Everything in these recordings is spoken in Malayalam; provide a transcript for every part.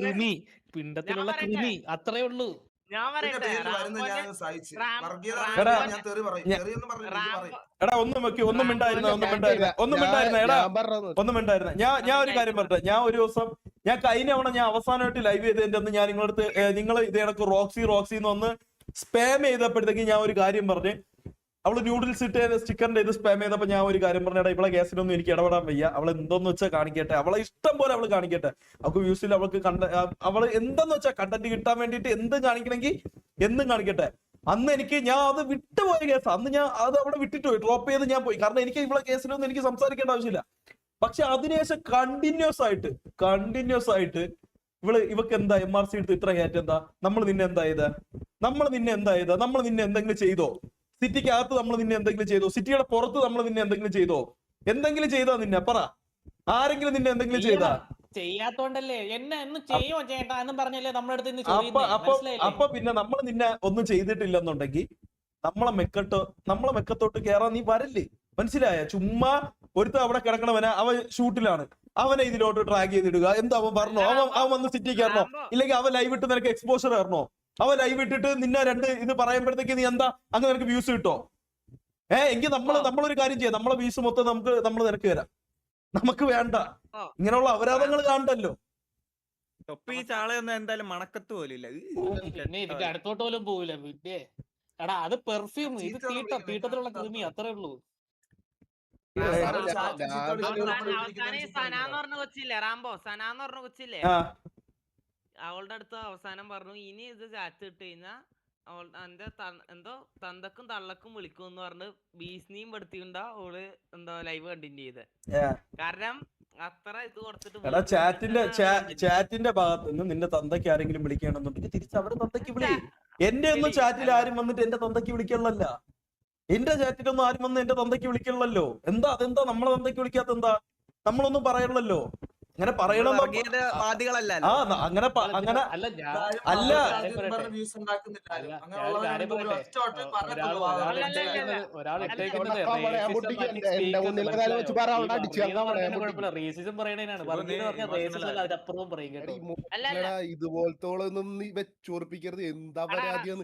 കൃമി, പിണ്ടത്തിലുള്ള കൃമി, അത്രേ ഉള്ളൂ. ഞാൻ പറയട്ടെ, എടാ ഒന്നും മിണ്ടായിരുന്ന ഞാൻ ഒരു കാര്യം പറഞ്ഞെ. ഞാൻ ഒരു ദിവസം കഴിഞ്ഞ തവണ ഞാൻ അവസാനമായിട്ട് ലൈവ് ചെയ്തതിന്റെ അന്ന് ഞാൻ നിങ്ങളടുത്ത് നിങ്ങൾ ഇത് കണക്ക് റോക്സി എന്ന് സ്പാം ചെയ്തപ്പോഴത്തേക്ക് ഞാൻ ഒരു കാര്യം പറഞ്ഞു. അവള് ന്യൂഡിൽസ് ഇട്ട് സ്റ്റിക്കറിന്റെ ഇത് സ്പാം ചെയ്തപ്പോ ഞാൻ ഒരു കാര്യം പറഞ്ഞ ഇവളെ കേസിലൊന്നും എനിക്ക് ഇടപെടാൻ വയ്യ. അവൾ എന്തോന്ന് വെച്ചാൽ കാണിക്കട്ടെ, അവളെ ഇഷ്ടം പോലെ അവള് കാണിക്കട്ടെ. അവൾക്ക് വ്യൂസിൽ അവൾക്ക് അവള് എന്തെന്ന് വെച്ചാൽ കണ്ടന്റ് കിട്ടാൻ വേണ്ടിട്ട് എന്ത് കാണിക്കണമെങ്കിൽ എന്തും കാണിക്കട്ടെ. അന്ന് എനിക്ക് ഞാൻ അത് വിട്ടുപോയ കേസ്, അന്ന് ഞാൻ അത് അവിടെ വിട്ടിട്ട് പോയി, ഡ്രോപ്പ് ചെയ്ത് ഞാൻ പോയി. കാരണം എനിക്ക് ഇവളെ കേസിലൊന്നും എനിക്ക് സംസാരിക്കേണ്ട ആവശ്യമില്ല. പക്ഷെ അതിനുശേഷം കണ്ടിന്യൂസ് ആയിട്ട് ഇവക്ക് എന്താ MRC എടുത്ത് ഇത്ര കയറ്റം എന്താ, നമ്മൾ നിന്നെ എന്താ ചെയ്ത, നമ്മൾ നിന്നെ എന്തെങ്കിലും ചെയ്തോ? സിറ്റിക്കകത്ത് നമ്മൾ നിന്നെ എന്തെങ്കിലും ചെയ്തോ? സിറ്റിയുടെ പുറത്ത് നമ്മൾ നിന്നെ എന്തെങ്കിലും ചെയ്തോ? എന്തെങ്കിലും ചെയ്തോ നിന്നെ? പറ, ആരെങ്കിലും നിന്നെ എന്തെങ്കിലും ചെയ്താ? ചെയ്യാത്തോണ്ടല്ലേ എന്നെ ഒന്നും ചെയ്യുമോ ചേട്ടാ എന്നും പറഞ്ഞല്ലേ നമ്മുടെ അടുത്ത്. അപ്പൊ പിന്നെ നമ്മൾ നിന്നെ ഒന്നും ചെയ്തിട്ടില്ലെന്നുണ്ടെങ്കിൽ നമ്മളെ മെക്കത്തോട്ട് കേറാൻ നീ വരല്ലേ? മനസ്സിലായ? ചുമ്മാ ഒരുത്ത അവിടെ കിടക്കണവനെ, അവൻ ഷൂട്ടിലാണ്, അവനെ ഇതിലോട്ട് ട്രാക്ക് ചെയ്തിടുക. എന്താ അവൻ പറഞ്ഞോ? അവൻ വന്ന് സിറ്റി കയറണോ? ഇല്ലെങ്കിൽ അവൻ ലൈവ് ഇട്ട് നിനക്ക് എക്സ്പോഷർ കയറണോ? അവൻ ലൈവ് ഇട്ടിട്ട് നിന്നെ രണ്ട് ഇത് പറയുമ്പോഴത്തേക്ക് നീ എന്താ അങ്ങനെ നിനക്ക് വ്യൂസ് കിട്ടോ? എങ്കിൽ നമ്മളൊരു കാര്യം ചെയ്യാം, നമ്മളെ വ്യൂസ് മൊത്തം നമ്മൾ നിനക്ക് തരാം. നമുക്ക് വേണ്ട ഇങ്ങനെയുള്ള അപരാധങ്ങൾ കാണണ്ടല്ലോ. തൊപ്പി ചാളയൊന്നും എന്തായാലും മണക്കത്ത് പോലില്ല, ഇതിന്റെ അടുത്തോട്ട് പോലും പോവില്ല. വിട്ടേ എടാ, അത് പെർഫ്യൂം, ഇത് തീട്ടത്തിലുള്ള കൃമി, അത്രേ ഉള്ളൂ. സനാന്ന് പറഞ്ഞ കൊച്ചില്ലേ, റാംബോ സനാന്ന് പറഞ്ഞ കൊച്ചില്ലേ, അവളുടെ അടുത്ത് അവസാനം പറഞ്ഞു ഇനി ഇത് ചാറ്റ് ഇട്ട് കഴിഞ്ഞാ അവൾ എന്റെ എന്തോ തന്തക്കും തള്ളക്കും വിളിക്കും എന്ന് പറഞ്ഞ് ഭീഷണിയും പെടുത്തിണ്ടാ അവള് എന്തോ ലൈവ് കണ്ടിന്യൂ ചെയ്ത്. കാരണം അത്ര ഇത് കൊടുത്തിട്ട് ചാറ്റിന്റെ ഭാഗത്ത് നിന്ന് നിന്റെ തന്തയ്ക്ക് ആരെങ്കിലും വിളിക്കണമെന്നുണ്ടെങ്കിൽ തിരിച്ച് അവരുടെ തന്തയ്ക്ക് വിളി. എന്റെ ഒന്നും ചാറ്റിൽ ആരും വന്നിട്ട് എന്റെ തന്തയ്ക്ക് വിളിക്കണല്ലോ. എന്റെ ചാറ്റിലൊന്നും ആരും വന്ന് എന്റെ തന്തയ്ക്ക് വിളിക്കണല്ലോ. അതെന്താ നമ്മളെ തന്തയ്ക്ക് വിളിക്കാത്ത? എന്താ നമ്മളൊന്നും പറയണല്ലോ. അങ്ങനെ പറയണം. അങ്ങനെ അല്ല റേസിസം പറയണേനാണ്. ഇതുപോലത്തോളൊന്നും വെച്ചുറപ്പിക്കരുത്. എന്താ പരാതിയെന്ന്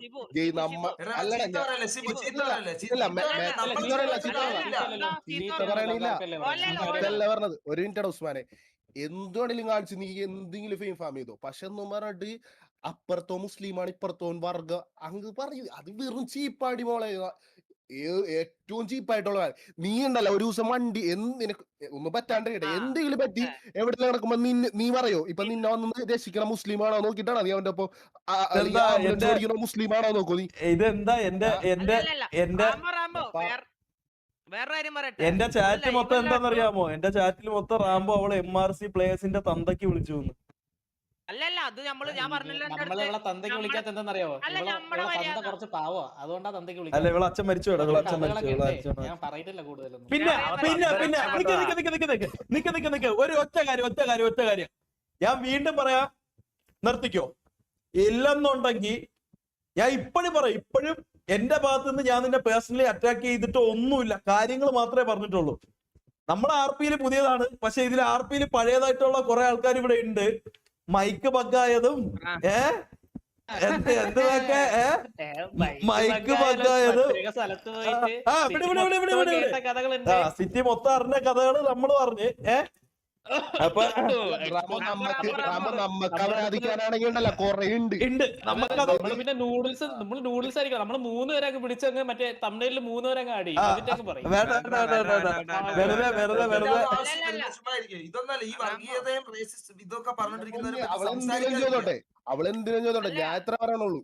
പറഞ്ഞത്. ഒരു മിനിറ്റ് ഉസ്മാനെ, എന്തുവേണേലും കാണിച്ച് നീ എന്തെങ്കിലും ഫെയിം ഫാം ചെയ്തോ. പക്ഷെ എന്നും പറഞ്ഞിട്ട് അപ്പുറത്തോ മുസ്ലിമാണ് ഇപ്പുറത്തോ വർഗ അങ്ങ് പറയൂ. അത് വെറും ചീപ്പാടി മോളെ, ഏറ്റവും ചീപ്പായിട്ടുള്ള. നീ ഉണ്ടല്ലോ ഒരു ദിവസം വണ്ടി നിനക്ക് ഒന്നും പറ്റാണ്ട് എന്തെങ്കിലും പറ്റി എവിടെ നടക്കുമ്പോ നീ പറയോ ഇപ്പൊ നിന്നെ വന്ന് രക്ഷിക്കണ മുസ്ലിമാണോ നോക്കിട്ടാണോ നീ അവന്റെ ഒപ്പം മുസ്ലിമാണോ നോക്കൂ നീ? ഇതെന്താ എന്റെ ചാറ്റ് മൊത്തം എന്താണെന്നറിയാമോ? എന്റെ ചാറ്റിൽ മൊത്തം റാംബോ അവളെ MRC പ്ലേയേഴ്സിന്റെ തന്തയ്ക്ക് വിളിച്ചു. അല്ലല്ല, അത് ഞാൻ പറഞ്ഞില്ല. തന്തയ്ക്ക് വിളിക്കാത്ത എന്താണെന്നറിയാമോ? കുറച്ച് പാവോ, അതുകൊണ്ടാ തന്തയ്ക്ക് വിളിക്കുന്നത്. അല്ല, ഇവളെ അച്ഛൻ മരിച്ചു. ഞാൻ പറയിട്ടില്ല കൂടുതലൊന്നും. പിന്നെ ഒരു ഒറ്റ കാര്യം ഞാൻ വീണ്ടും പറയാ, നിർത്തിക്കോ. ഇല്ലെന്നുണ്ടെങ്കിൽ ഞാൻ ഇപ്പോഴും എന്റെ ഭാഗത്ത് നിന്ന് ഞാൻ നിന്നെ പേഴ്സണലി അറ്റാക്ക് ചെയ്തിട്ടോ ഒന്നുമില്ല. കാര്യങ്ങൾ മാത്രമേ പറഞ്ഞിട്ടുള്ളൂ. നമ്മളെ RP പുതിയതാണ്, പക്ഷെ ഇതിൽ RP പഴയതായിട്ടുള്ള കുറെ ആൾക്കാർ ഇവിടെ ഉണ്ട്. മൈക്ക് ബഗ്ഗായതും എന്തൊക്കെ മൈക്ക് ബഗ്ഗായതും സിറ്റി മൊത്തം അറിഞ്ഞ കഥകള് നമ്മള് പറഞ്ഞ് അപ്പൊ നമുക്ക് അവരാധിക്കാനാണെങ്കിൽ കൊറേ ഉണ്ട്. പിന്നെ നൂഡിൽസ് ആയിരിക്കും. നമ്മള് 3 പേരൊക്കെ പിടിച്ചങ്ങ് മറ്റേ തമിഴില് 3 പേരങ്ങ് ആടി പറയും. അവളെന്തിനും ചോദിച്ചോട്ടെ, ഞാൻ എത്ര പറയണുള്ളൂ.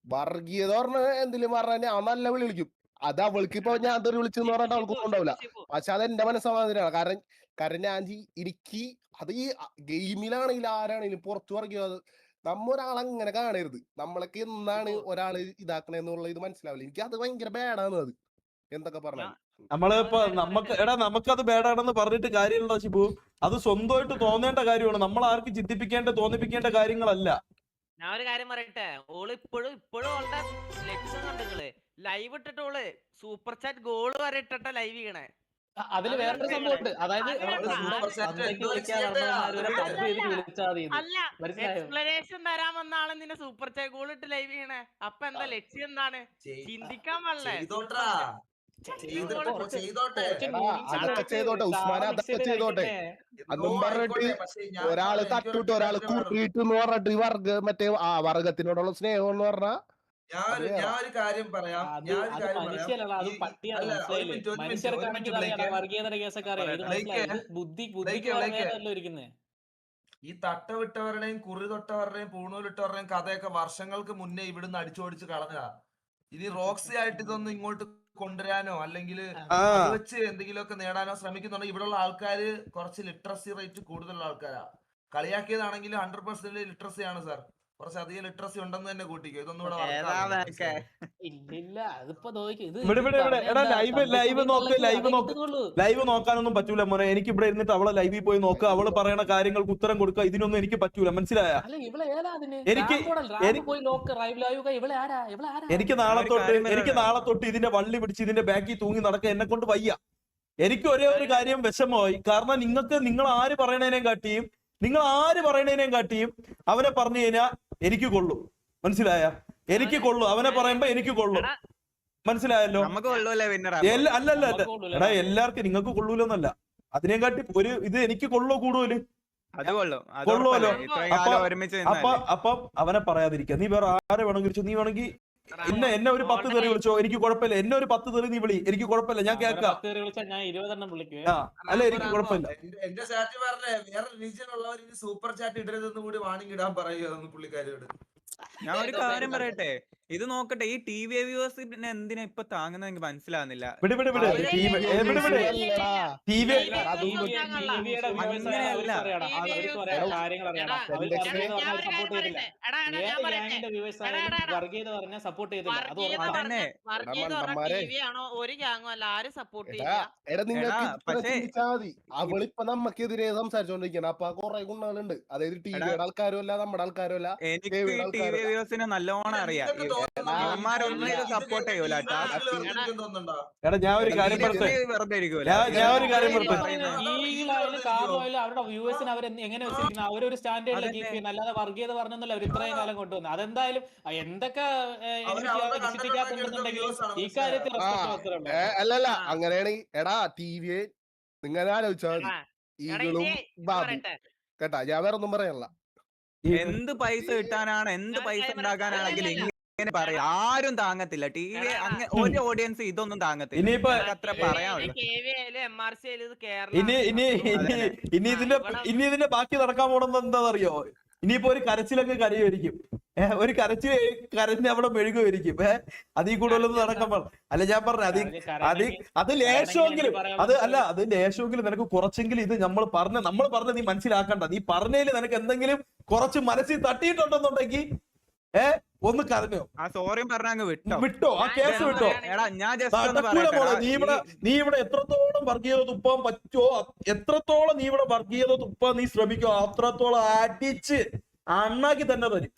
വർഗീയത പറഞ്ഞ എന്തെങ്കിലും പറഞ്ഞാൽ അവൻ നല്ല വിളി വിളിക്കും. അത് അവൾക്ക് ഇപ്പൊ ഞാൻ എന്തൊരു വിളിച്ചെന്ന് പറഞ്ഞിട്ട് അവൾക്ക് ഉണ്ടാവില്ല. പക്ഷെ അത് എന്റെ മനസ്സമാധാനമാണ്. കാരണം ഞാൻ എനിക്ക് അത് ഈ ഗെയിമിലാണെങ്കിലും ആരാണെങ്കിലും പുറത്തു വർഗീയത ഒരാളങ്ങനെ കാണരുത്. നമ്മളൊക്കെ എന്നാണ് ഒരാള് ഇതാക്കണെന്നുള്ള ഇത് മനസ്സിലാവില്ല. എനിക്ക് അത് ഭയങ്കര ബാഡാണ്. അത് എന്തൊക്കെ പറഞ്ഞാൽ നമുക്കത് ബേഡാണെന്ന് പറഞ്ഞിട്ട് കാര്യമുണ്ടോ ഷിബു? അത് സ്വന്തമായിട്ട് തോന്നേണ്ട കാര്യമാണ്. നമ്മൾ ആർക്കും തോന്നിപ്പിക്കേണ്ട കാര്യങ്ങളല്ല. ഞാൻ ഒരു കാര്യം പറയട്ടെ, ഓള് ഇപ്പോഴും അവളുടെ ലക്ഷ്യം കണ്ടെങ്കില് ലൈവ് ഇട്ടിട്ട് ഓള് സൂപ്പർ ചാറ്റ് ഗോള് വരെ ഇട്ടിട്ട ലൈവ് ചെയ്യണേ. അതില് വേറൊരു സംഭവം ഉണ്ട്. അതായത് അല്ല എക്സ്പ്ലനേഷൻ തരാൻ വന്നാണ് നിന്നെ സൂപ്പർ ചാറ്റ് ലൈവ് ചെയ്യണേ. അപ്പൊ എന്താ ലക്ഷ്യം എന്താണ്? ചിന്തിക്കാൻ പാടില്ലേ? അതൊക്കെ ചെയ്തോട്ടെ ഉസ്മാനെ, അതൊക്കെ ചെയ്തോട്ടെ. അതും പറഞ്ഞിട്ട് ഒരാള് തട്ടിട്ട് ഒരാള് കൂട്ടിയിട്ട് എന്ന് പറഞ്ഞിട്ട് മറ്റേ വർഗത്തിനോടുള്ള സ്നേഹം എന്ന് പറഞ്ഞാ ഞാൻ ഒരു കാര്യം പറയാം. മനുഷ്യരല്ല, അത് പട്ടിയാണ്. മനസ്സിലായില്ലേ? മനുഷ്യർക്കാണെങ്കിൽ അറിയാം, വർഗീയതയുടെ കേസൊക്കെ അറിയാം. ഇത് മനസ്സിലായി. ബുദ്ധിക്ക് വേറെയല്ലോ ഇരിക്കുന്നേ. ഈ തട്ട വിട്ടവരുടെയും കുറി തൊട്ടവരുടെയും പൂണൂലിട്ടവരുടെയും കഥയൊക്കെ വർഷങ്ങൾക്ക് മുന്നേ ഇവിടുന്ന് അടിച്ചോടിച്ച് കളഞ്ഞതാ. ഇനി റോക്സി ആയിട്ട് ഇതൊന്നും ഇങ്ങോട്ട് കൊണ്ടുവരാനോ അല്ലെങ്കിൽ അത് വെച്ച് എന്തെങ്കിലുമൊക്കെ നേടാനോ ശ്രമിക്കുന്നുണ്ടെങ്കിൽ ഇവിടെയുള്ള ആൾക്കാര് കുറച്ച് ലിറ്ററസി റേറ്റ് കൂടുതലുള്ള ആൾക്കാരാ. കളിയാക്കിയതാണെങ്കിൽ 100% ലിറ്ററസി ആണ് സാർ. കുറച്ചധികം ലിറ്ററസി ഉണ്ടെന്ന് തന്നെ കൂട്ടിക്കോ. ഇതൊന്നും ഇവിടെ ലൈവ് നോക്കാനൊന്നും പറ്റൂല മോനെ. എനിക്ക് ഇവിടെ ഇരുന്നിട്ട് അവളെ ലൈവിൽ പോയി നോക്കുക, അവള് പറയണ കാര്യങ്ങൾക്ക് ഉത്തരം കൊടുക്കുക, ഇതിനൊന്നും എനിക്ക് പറ്റൂല. മനസ്സിലായ? എനിക്ക് നാളെ തൊട്ട് ഇതിന്റെ വള്ളി പിടിച്ച് ഇതിന്റെ ബാക്കിൽ തൂങ്ങി നടക്കാൻ എന്നെ കൊണ്ട് വയ്യ. എനിക്ക് ഒരേ ഒരു കാര്യം വിഷമമായി. കാരണം നിങ്ങൾ ആര് പറയണേനേം കാട്ടിയും അവനെ പറഞ്ഞു കഴിഞ്ഞാൽ എനിക്ക് കൊള്ളു. മനസ്സിലായ? എനിക്ക് കൊള്ളു. അവനെ പറയുമ്പോ എനിക്ക് കൊള്ളു. മനസ്സിലായല്ലോ? അല്ലല്ല എടാ, എല്ലാവർക്കും നിങ്ങൾക്ക് കൊള്ളൂലെന്നല്ല. അതിനെക്കാട്ടി ഒരു ഇത് എനിക്ക് കൊള്ളോ കൂടുതല് കൊള്ളുമല്ലോ. അപ്പൊ അവനെ പറയാതിരിക്കുക. നീ വേറെ ആരെ വേണമെങ്കിൽ നീ വേണമെങ്കിൽ എന്നെ ഒരു 10 തെറി വിളിച്ചോ, എനിക്ക് കുഴപ്പമില്ല. എന്നെ ഒരു 10 തെറി നീ വിളി, എനിക്ക് കുഴപ്പമില്ല, ഞാൻ കേൾക്കാം. അല്ല, എനിക്ക് കുഴപ്പമില്ല. എന്റെ ചാറ്റ് പറഞ്ഞേ വേറെ റീജിയൻ ഉള്ളവർ ഇനി സൂപ്പർ ചാറ്റ് ഇടരുതെന്ന് കൂടി വാണിംഗ് ഇടാൻ പറയുക പുള്ളിക്കാരോട്. ഞാൻ ഒരു കാര്യം പറയട്ടെ, ഇത് നോക്കട്ടെ, ഈ ടി വി വ്യൂവേഴ്സ് പിന്നെ എന്തിനാ ഇപ്പൊ താങ്ങുന്നത് എനിക്ക് മനസ്സിലാവുന്നില്ല. അവളിപ്പോ നമുക്കെതിരെ സംസാരിച്ചോണ്ടിരിക്കണം. അപ്പൊ കൊറേ ഗുണങ്ങളുണ്ട്. അതായത് ടിവിയുടെ ആൾക്കാരും അല്ല, നമ്മുടെ ആൾക്കാരും അല്ല. എനിക്ക് ടി വി വ്യൂവേഴ്സിനെ നല്ലോണം അറിയാം. സപ്പോർട്ട് ചെയ്യൂല. എടാ, ഞാൻ ഒരു കാര്യം പറയട്ടെ. അവരുടെ വ്യൂവേഴ്സിന് അവർ എങ്ങനെ വെച്ചിരിക്കുന്നത്, അവരൊരു സ്റ്റാൻഡേർഡിൽ കീപ്പ് ചെയ്യുന്നത്. അല്ലാതെ വർഗീയത പറഞ്ഞൊന്നല്ല അവർ ഇത്രയും കാലം കൊണ്ടുവന്നത്. അതെന്തായാലും എന്തൊക്കെ ഈ കാര്യത്തിൽ അല്ലല്ല, അങ്ങനെയാണെങ്കിൽ എടാ ടിവിയെ നിങ്ങൾ ആലോചിച്ചാൽ ഈകളും ബാബു കേട്ടാ, ഞാൻ വേറെ ഒന്നും പറയാനല്ല. എന്ത് പൈസ കിട്ടാനാണ്, എന്ത് പൈസ ഉണ്ടാക്കാനാണെങ്കിലും ഇങ്ങനെ പറയാം. ആരും താങ്ങത്തില്ല. ടി വി ഒരു ഓഡിയൻസ് ഇതൊന്നും താങ്ങത്തില്ല. ഇനിയിപ്പോ അത്ര പറയാനുള്ളൂ. ഇനി ഇതിന്റെ ബാക്കി നടക്കാൻ പോണെന്ന് എന്താണെന്നറിയോ? ഇനിയിപ്പോ ഒരു കരച്ചിലൊക്കെ കരയുമായിരിക്കും. ഒരു കരച്ചിൽ അവിടെ മെഴുകുമായിരിക്കും. അതിൽ കൂടുതലൊന്നും നടക്കാൻ പാടില്ല. അല്ല, ഞാൻ പറഞ്ഞ അത് ലേശമെങ്കിലും അത് ലേശമെങ്കിലും നിനക്ക് കുറച്ചെങ്കിലും ഇത് നമ്മൾ പറഞ്ഞ നീ മനസ്സിലാക്കണ്ട. നീ പറഞ്ഞതിൽ നിനക്ക് എന്തെങ്കിലും കുറച്ച് മനസ്സിൽ തട്ടിയിട്ടുണ്ടെന്നുണ്ടെങ്കിൽ ഒന്ന് കരഞ്ഞോ, ആ സോറിയും പറഞ്ഞ വിട്ടോ, ആ കേസ് വിട്ടോ. നീ ഇവിടെ എത്രത്തോളം വർഗീയത തുപ്പാൻ പറ്റുമോ, എത്രത്തോളം നീ ഇവിടെ വർഗീയത തുപ്പാൻ നീ ശ്രമിക്കോ, അത്രത്തോളം അടിച്ച് അണ്ണാക്കി തന്നെ തരും.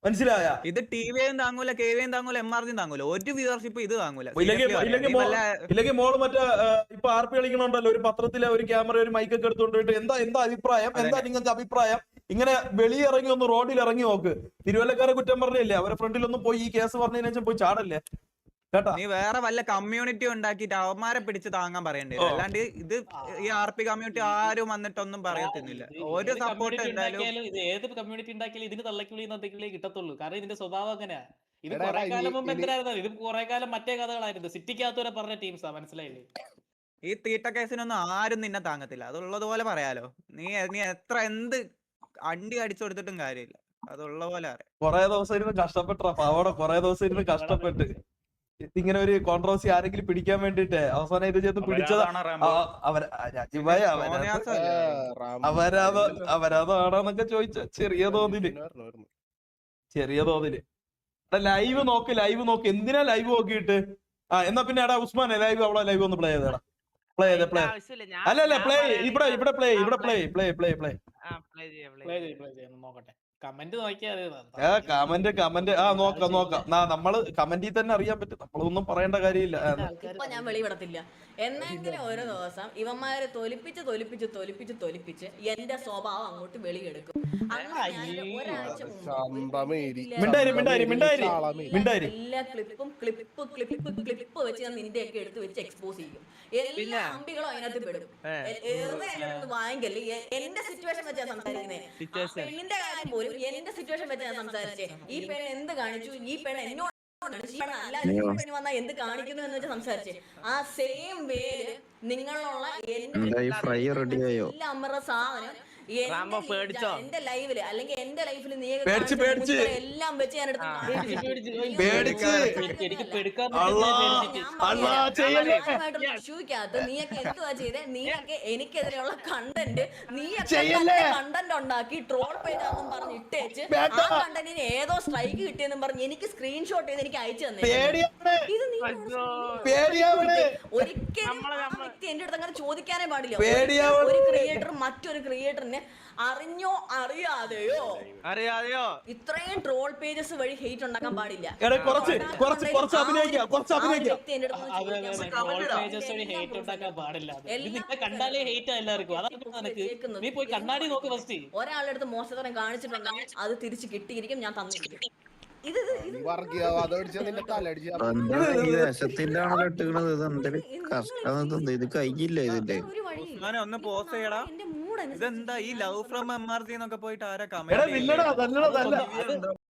മനസ്സിലായ? ഇത് ടിവിയും താങ്ങൂല, കെവിയും താങ്ങൂല, എംആർജിയും താങ്ങൂല, ഒരു വ്യൂവർഷിപ്പ് ഇത് താങ്ങൂല. ഇല്ലെങ്കിൽ മോള് മറ്റേ ഇപ്പൊ RP കളിക്കണുണ്ടല്ലോ, ഒരു പത്രത്തിലെ ഒരു ക്യാമറ ഒരു മൈക്കൊക്കെ എടുത്തുകൊണ്ടിട്ട് എന്താ അഭിപ്രായം, എന്താ നിങ്ങൾക്ക് അഭിപ്രായം, ഇങ്ങനെ വെളിയിറങ്ങി ഒന്ന് റോഡിൽ ഇറങ്ങി നോക്ക്. തിരുവല്ലക്കാരെ കുറ്റം പറഞ്ഞില്ലേ, അവരെ ഫ്രണ്ടിലൊന്നും പോയി ഈ കേസ് പറഞ്ഞതിനു ശേഷം പോയി ചാടല്ലേ കേട്ടാ. നീ വേറെ വല്ല കമ്മ്യൂണിറ്റി ഉണ്ടാക്കിയിട്ട് അവന്മാരെ പിടിച്ച് താങ്ങാൻ പറയേണ്ടി വരും. അല്ലാണ്ട് ഇത് ഈ RP കമ്മ്യൂണിറ്റി ആരും വന്നിട്ടൊന്നും പറയത്തില്ല. ഒരു സപ്പോർട്ട് എന്തായാലും ഏത് കമ്മ്യൂണിറ്റി ഉണ്ടാക്കിയാലും ഇതിന് തള്ളക്കിളി കിട്ടത്തുള്ളൂ. കാരണം ഇതിന്റെ സ്വഭാവം അങ്ങനെയാ. ഇത് കുറെ കാലം മുമ്പ് എന്തിനായിരുന്നു, ഇത് കുറെ കാലം മറ്റേ കഥകളായിരുന്നു. സിറ്റിക്കകത്തുവരെ പറഞ്ഞ ടീംസാ. മനസ്സിലായില്ലേ? ഈ തീട്ട കേസിനൊന്നും ആരും നിന്നെ താങ്ങത്തില്ല. അതുള്ളതുപോലെ പറയാലോ. നീ എന്ത് അണ്ടി അടിച്ചു കൊടുത്തിട്ടും കാര്യമില്ല. അതുള്ള പോലെ അറിയാം. കൊറേ ദിവസം ഇരുന്ന് കഷ്ടപ്പെട്ട പാവോടെ, കൊറേ ദിവസം ഇരുന്ന് കഷ്ടപ്പെട്ട് ഇങ്ങനെ ഒരു കോൺട്രവേഴ്സി ആരെങ്കിലും പിടിക്കാൻ വേണ്ടിട്ട് അവസാനം ഇത് ചെന്ന് പിടിച്ചതാണ്. അവരാതാണെന്നൊക്കെ ചോദിച്ച ചെറിയ തോതില് ലൈവ് നോക്ക്. എന്തിനാ ലൈവ് നോക്കിയിട്ട്? എന്നാ പിന്നെ എടാ ഉസ്മാനെ അവളെ ലൈവ് ഒന്ന് പ്ലേ ചെയ്തേടാ. അല്ല പ്ലേ ഇവിടെ പ്ലേ നോക്കട്ടെ. കമന്റ് നോക്കിയാൽ കമന്റ് നോക്കാം നമ്മള് കമന്റിൽ തന്നെ അറിയാൻ പറ്റും, നമ്മളൊന്നും പറയേണ്ട കാര്യമില്ല. ഇപ്പൊ ഞാൻ വെളിവിടത്തില്ല. എന്നെങ്കിലും ഓരോ ദിവസം ഇവന്മാരെ തൊലിപ്പിച്ച് എന്റെ സ്വഭാവം അങ്ങോട്ട് വെളിയെടുക്കും. അങ്ങനെ ഞാൻ ഒരാഴ്ച മിണ്ടായിരി എല്ലാ ക്ലിപ്പ് വെച്ച് ഞാൻ നിന്റെയൊക്കെ എടുത്ത് വെച്ച് എക്സ്പോസ് ചെയ്യും. എല്ലാ അമ്പികളും അതിനകത്ത് പെടും. വാങ്ങിക്കല്ലേ എന്റെ സിറ്റുവേഷൻ വെച്ചാ സംസാരിക്കുന്നത്. പെണ്ണിന്റെ കാര്യം പോലും എന്റെ സിറ്റുവേഷൻ വെച്ചാ ഞാൻ സംസാരിച്ചേ. ഈ പെണ്ണ് എന്ത് കാണിച്ചു, ഈ പെണ്ണ് എന്നോട് വന്നാ എന്ത് കാണിക്കുന്നു എന്ന് വെച്ചാൽ സംസാരിച്ചേ. ആ സെയിം വേല് നിങ്ങളുള്ള അമ്മറ സാധനം എന്റെ ലൈവില് അല്ലെങ്കിൽ എന്റെ ലൈഫിൽ നീ എല്ലാം വെച്ച് ഞാൻ ഇഷ്യൂക്കകത്ത് നീയൊക്കെ എന്തുവാ ചെയ്തേ? നീയൊക്കെ എനിക്കെതിരെയുള്ള കണ്ടന്റ് കണ്ടന്റ് ഉണ്ടാക്കി ട്രോൾ പേജാന്നും പറഞ്ഞ് ഇട്ടേച്ച് ആ കണ്ടന്റിന് ഏതോ സ്ട്രൈക്ക് കിട്ടിയെന്നും പറഞ്ഞ് എനിക്ക് സ്ക്രീൻഷോട്ട് ചെയ്ത് എനിക്ക് അയച്ചു തന്നെ. ഇത് നീ ഒരിക്കലും ആ വ്യക്തി എന്റെ അടുത്ത് അങ്ങനെ ചോദിക്കാനേ പാടില്ല. ഒരു ക്രിയേറ്റർ മറ്റൊരു ക്രിയേറ്ററിന് അറിഞ്ഞോ അറിയാതെയോ ഇത്രയും ട്രോൾ പേജസ് വഴി ഹെയ്റ്റ് ഉണ്ടാക്കാൻ പാടില്ല. ഒരാളുടെ അടുത്ത് മോശത്തരം കാണിച്ചിട്ടുണ്ടെങ്കിൽ അത് തിരിച്ച് കിട്ടിയിരിക്കും, ഞാൻ തന്നിരിക്കും. ഒന്ന് പോസ് ചെയ്യടാ. ഇതെന്താ ഈ ലവ് ഫ്രം MRC എന്നൊക്കെ പോയിട്ട് ആരാ കമന്റ്